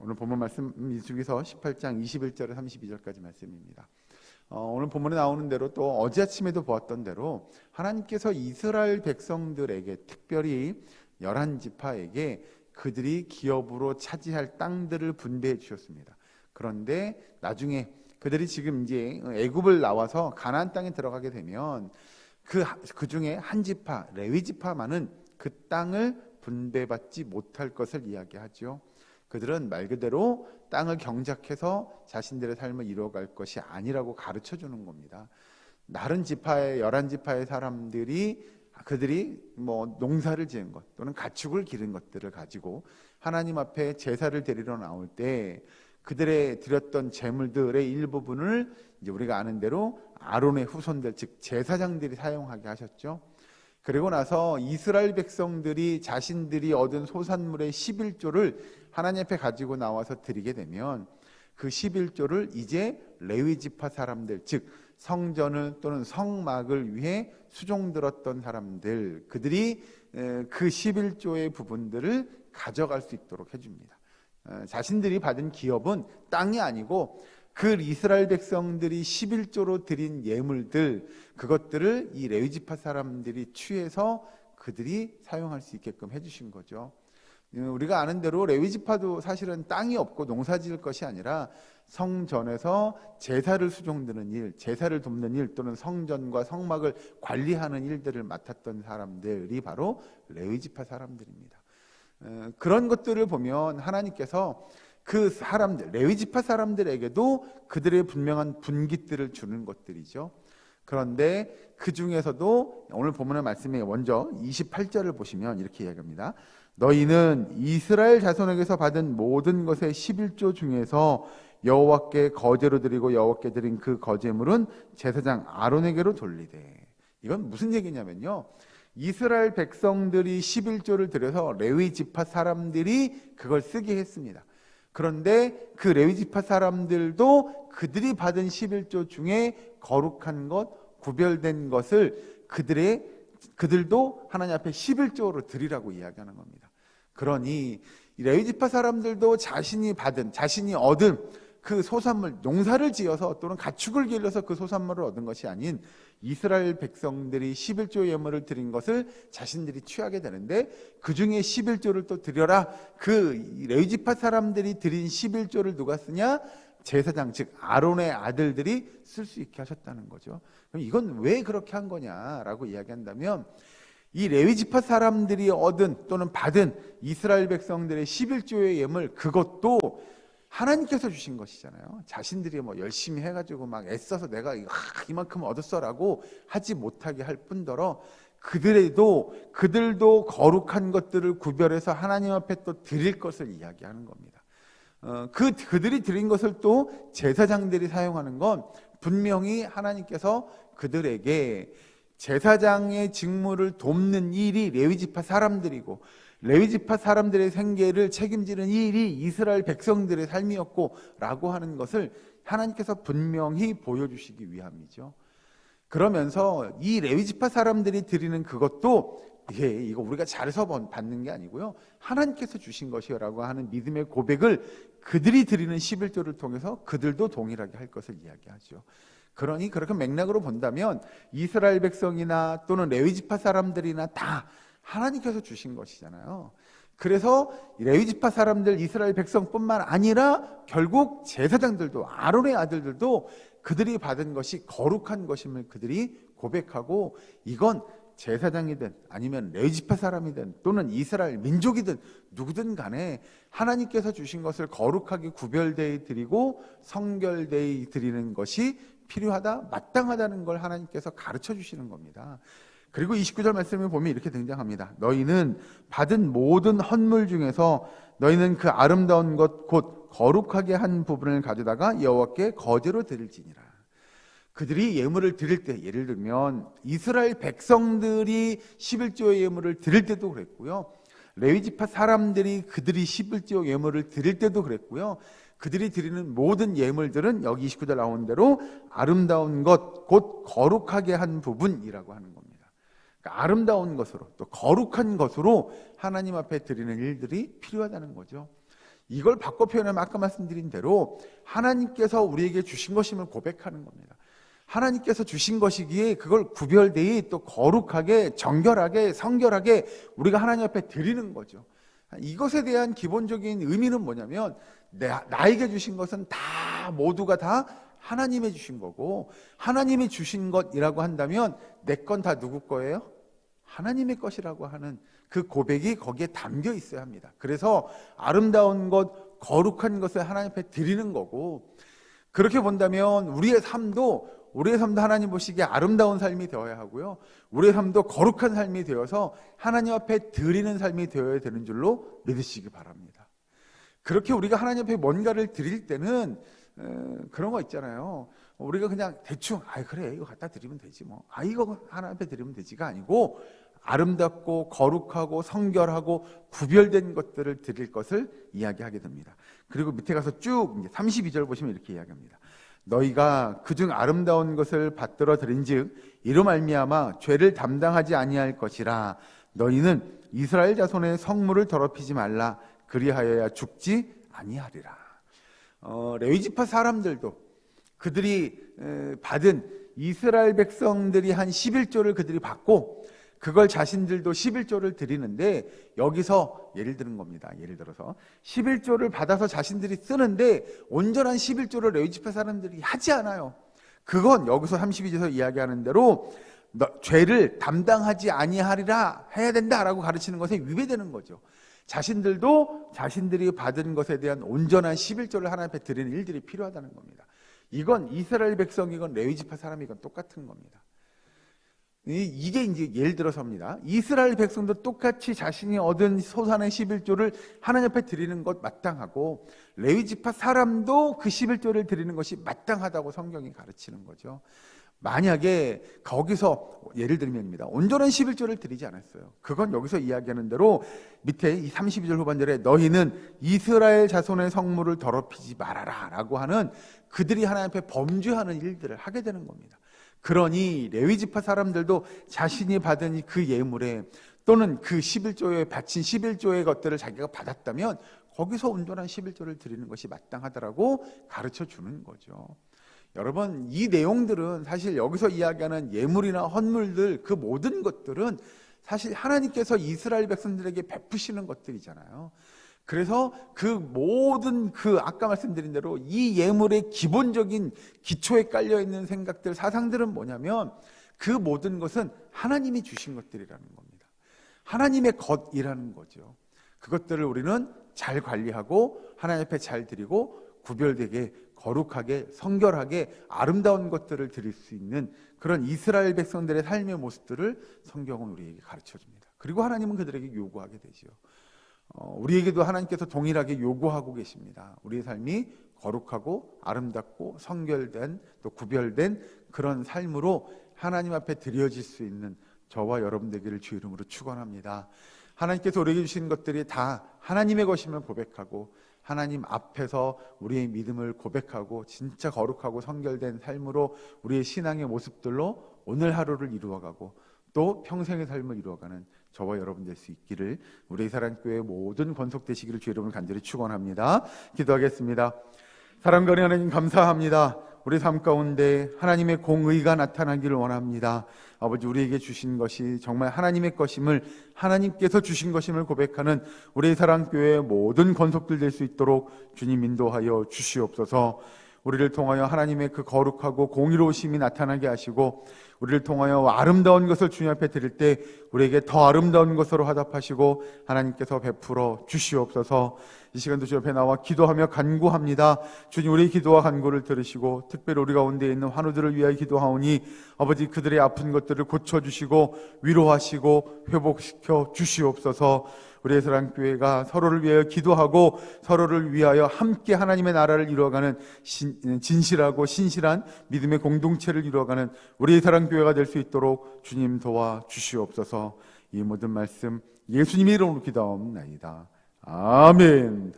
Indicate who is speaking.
Speaker 1: 오늘 본문 말씀 민수기서 18장 21절에 32절까지 말씀입니다. 오늘 본문에 나오는 대로 또 어제 아침에도 보았던 대로 하나님께서 이스라엘 백성들에게 특별히 11지파에게 그들이 기업으로 차지할 땅들을 분배해 주셨습니다. 그런데 나중에 그들이 지금 이제 애굽을 나와서 가나안 땅에 들어가게 되면 그 중에 한 지파 레위 지파만은 그 땅을 분배받지 못할 것을 이야기하죠. 그들은 말 그대로 땅을 경작해서 자신들의 삶을 이루어갈 것이 아니라고 가르쳐 주는 겁니다. 다른 지파의 11지파의 사람들이 그들이 농사를 지은 것 또는 가축을 기른 것들을 가지고 하나님 앞에 제사를 드리러 나올 때 그들의 드렸던 제물들의 일부분을 이제 우리가 아는 대로 아론의 후손들 즉 제사장들이 사용하게 하셨죠. 그리고 나서 이스라엘 백성들이 자신들이 얻은 소산물의 11조를 하나님 앞에 가지고 나와서 드리게 되면 그 11조를 이제 레위 지파 사람들 즉 성전을 또는 성막을 위해 수종 들었던 사람들 그들이 그 11조의 부분들을 가져갈 수 있도록 해줍니다. 자신들이 받은 기업은 땅이 아니고 그 이스라엘 백성들이 11조로 드린 예물들 그것들을 이 레위 지파 사람들이 취해서 그들이 사용할 수 있게끔 해주신 거죠. 우리가 아는 대로 레위 지파도 사실은 땅이 없고 농사 지을 것이 아니라 성전에서 제사를 수종드는 일, 제사를 돕는 일 또는 성전과 성막을 관리하는 일들을 맡았던 사람들이 바로 레위 지파 사람들입니다. 그런 것들을 보면 하나님께서 그 사람들, 레위 지파 사람들에게도 그들의 분명한 분깃들을 주는 것들이죠. 그런데 그 중에서도 오늘 본문의 말씀에 먼저 28절을 보시면 이렇게 이야기합니다. 너희는 이스라엘 자손에게서 받은 모든 것의 11조 중에서 여호와께 거제로 드리고 여호와께 드린 그 거제물은 제사장 아론에게로 돌리되. 이건 무슨 얘기냐면요, 이스라엘 백성들이 11조를 드려서 레위 지파 사람들이 그걸 쓰게 했습니다. 그런데 그 레위 지파 사람들도 그들이 받은 11조 중에 거룩한 것, 구별된 것을 그들도 하나님 앞에 11조로 드리라고 이야기하는 겁니다. 그러니 레위 지파 사람들도 자신이 얻은 그 소산물, 농사를 지어서 또는 가축을 길러서 그 소산물을 얻은 것이 아닌 이스라엘 백성들이 11조 예물을 드린 것을 자신들이 취하게 되는데 그 중에 11조를 또 드려라. 그 레위 지파 사람들이 드린 11조를 누가 쓰냐? 제사장 즉 아론의 아들들이 쓸 수 있게 하셨다는 거죠. 그럼 이건 왜 그렇게 한 거냐라고 이야기한다면 이 레위 지파 사람들이 얻은 또는 받은 이스라엘 백성들의 11조의 예물 그것도 하나님께서 주신 것이잖아요. 자신들이 열심히 해가지고 막 애써서 내가 이만큼 얻었어라고 하지 못하게 할 뿐더러 그들도 거룩한 것들을 구별해서 하나님 앞에 또 드릴 것을 이야기하는 겁니다. 그들이 드린 것을 또 제사장들이 사용하는 건 분명히 하나님께서 그들에게 제사장의 직무를 돕는 일이 레위 지파 사람들이고 레위 지파 사람들의 생계를 책임지는 일이 이스라엘 백성들의 삶이었고 라고 하는 것을 하나님께서 분명히 보여주시기 위함이죠. 그러면서 이 레위 지파 사람들이 드리는 그것도 이거 우리가 잘해서 받는 게 아니고요, 하나님께서 주신 것이라고 하는 믿음의 고백을 그들이 드리는 11조를 통해서 그들도 동일하게 할 것을 이야기하죠. 그러니 그렇게 맥락으로 본다면 이스라엘 백성이나 또는 레위 지파 사람들이나 다 하나님께서 주신 것이잖아요. 그래서 레위 지파 사람들 이스라엘 백성뿐만 아니라 결국 제사장들도 아론의 아들들도 그들이 받은 것이 거룩한 것임을 그들이 고백하고 이건 제사장이든 아니면 레위 지파 사람이든 또는 이스라엘 민족이든 누구든 간에 하나님께서 주신 것을 거룩하게 구별되이 드리고 성결되이 드리는 것이 필요하다, 마땅하다는 걸 하나님께서 가르쳐 주시는 겁니다. 그리고 29절 말씀을 보면 이렇게 등장합니다. 너희는 받은 모든 헌물 중에서 너희는 그 아름다운 것 곧 거룩하게 한 부분을 가져다가 여호와께 거제로 드릴지니라. 그들이 예물을 드릴 때, 예를 들면 이스라엘 백성들이 11조의 예물을 드릴 때도 그랬고요, 레위 지파 사람들이 그들이 11조 예물을 드릴 때도 그랬고요, 그들이 드리는 모든 예물들은 여기 29절 나온 대로 아름다운 것 곧 거룩하게 한 부분이라고 하는 겁니다. 그러니까 아름다운 것으로 또 거룩한 것으로 하나님 앞에 드리는 일들이 필요하다는 거죠. 이걸 바꿔 표현하면 아까 말씀드린 대로 하나님께서 우리에게 주신 것임을 고백하는 겁니다. 하나님께서 주신 것이기에 그걸 구별되이 또 거룩하게 정결하게 성결하게 우리가 하나님 앞에 드리는 거죠. 이것에 대한 기본적인 의미는 뭐냐면 나에게 주신 것은 다 모두가 다 하나님이 주신 거고, 하나님이 주신 것이라고 한다면 내 건 다 누구 거예요? 하나님의 것이라고 하는 그 고백이 거기에 담겨 있어야 합니다. 그래서 아름다운 것, 거룩한 것을 하나님 앞에 드리는 거고, 그렇게 본다면 우리의 삶도 하나님 보시기에 아름다운 삶이 되어야 하고요, 우리의 삶도 거룩한 삶이 되어서 하나님 앞에 드리는 삶이 되어야 되는 줄로 믿으시기 바랍니다. 그렇게 우리가 하나님 앞에 뭔가를 드릴 때는 그런 거 있잖아요. 우리가 그냥 대충 그래 이거 갖다 드리면 되지 뭐, 이거 하나님 앞에 드리면 되지가 아니고, 아름답고 거룩하고 성결하고 구별된 것들을 드릴 것을 이야기하게 됩니다. 그리고 밑에 가서 쭉 이제 32절 보시면 이렇게 이야기합니다. 너희가 그중 아름다운 것을 받들어 드린즉 이로 말미암아 죄를 담당하지 아니할 것이라. 너희는 이스라엘 자손의 성물을 더럽히지 말라. 그리하여야 죽지 아니하리라. 레위지파 사람들도 그들이 받은, 이스라엘 백성들이 한 11조를 그들이 받고 그걸 자신들도 11조를 드리는데, 여기서 예를 드는 겁니다. 예를 들어서 11조를 받아서 자신들이 쓰는데 온전한 11조를 레위지파 사람들이 하지 않아요. 그건 여기서 32절에서 이야기하는 대로 죄를 담당하지 아니하리라 해야 된다라고 가르치는 것에 위배되는 거죠. 자신들도 자신들이 받은 것에 대한 온전한 11조를 하나님 앞에 드리는 일들이 필요하다는 겁니다. 이건 이스라엘 백성이건 레위지파 사람이건 똑같은 겁니다. 이게 이제 예를 들어서입니다. 이스라엘 백성도 똑같이 자신이 얻은 소산의 11조를 하나님 앞에 드리는 것 마땅하고, 레위지파 사람도 그 11조를 드리는 것이 마땅하다고 성경이 가르치는 거죠. 만약에 거기서 예를 들면입니다, 온전한 11조를 드리지 않았어요. 그건 여기서 이야기하는 대로 밑에 이 32절 후반절에 너희는 이스라엘 자손의 성물을 더럽히지 말아라 라고 하는, 그들이 하나님 앞에 범죄하는 일들을 하게 되는 겁니다. 그러니 레위지파 사람들도 자신이 받은 그 예물에 또는 그 11조에 바친 11조의 것들을 자기가 받았다면 거기서 온전한 11조를 드리는 것이 마땅하다라고 가르쳐 주는 거죠. 여러분, 이 내용들은 사실 여기서 이야기하는 예물이나 헌물들, 그 모든 것들은 사실 하나님께서 이스라엘 백성들에게 베푸시는 것들이잖아요. 그래서 그 모든 아까 말씀드린 대로 이 예물의 기본적인 기초에 깔려있는 생각들, 사상들은 뭐냐면 그 모든 것은 하나님이 주신 것들이라는 겁니다. 하나님의 것이라는 거죠. 그것들을 우리는 잘 관리하고 하나님 앞에 잘 드리고 구별되게 거룩하게 성결하게 아름다운 것들을 드릴 수 있는 그런 이스라엘 백성들의 삶의 모습들을 성경은 우리에게 가르쳐줍니다. 그리고 하나님은 그들에게 요구하게 되죠. 우리에게도 하나님께서 동일하게 요구하고 계십니다. 우리의 삶이 거룩하고 아름답고 성결된 또 구별된 그런 삶으로 하나님 앞에 드려질 수 있는 저와 여러분 되기를 주 이름으로 축원합니다. 하나님께서 우리에게 주신 것들이 다 하나님의 것임을 고백하고 하나님 앞에서 우리의 믿음을 고백하고 진짜 거룩하고 성결된 삶으로 우리의 신앙의 모습들로 오늘 하루를 이루어가고 또 평생의 삶을 이루어가는 저와 여러분 될 수 있기를 우리 사랑교회 모든 권속되시기를 주 이름을 간절히 축원합니다. 기도하겠습니다. 사랑과 은혜 하나님 감사합니다. 우리 삶 가운데 하나님의 공의가 나타나기를 원합니다. 아버지, 우리에게 주신 것이 정말 하나님의 것임을, 하나님께서 주신 것임을 고백하는 우리 사랑교회의 모든 권속들 될 수 있도록 주님 인도하여 주시옵소서. 우리를 통하여 하나님의 그 거룩하고 공의로우심이 나타나게 하시고 우리를 통하여 아름다운 것을 주님 앞에 드릴 때 우리에게 더 아름다운 것으로 화답하시고 하나님께서 베풀어 주시옵소서. 이 시간도 주님 앞에 나와 기도하며 간구합니다. 주님, 우리의 기도와 간구를 들으시고 특별히 우리 가운데 있는 환우들을 위하여 기도하오니 아버지, 그들의 아픈 것들을 고쳐주시고 위로하시고 회복시켜 주시옵소서. 우리의 사랑교회가 서로를 위하여 기도하고 서로를 위하여 함께 하나님의 나라를 이루어가는 진실하고 신실한 믿음의 공동체를 이루어가는 우리의 사랑교회가 될 수 있도록 주님 도와 주시옵소서. 이 모든 말씀 예수님의 이름으로 기도하옵나이다. 아멘.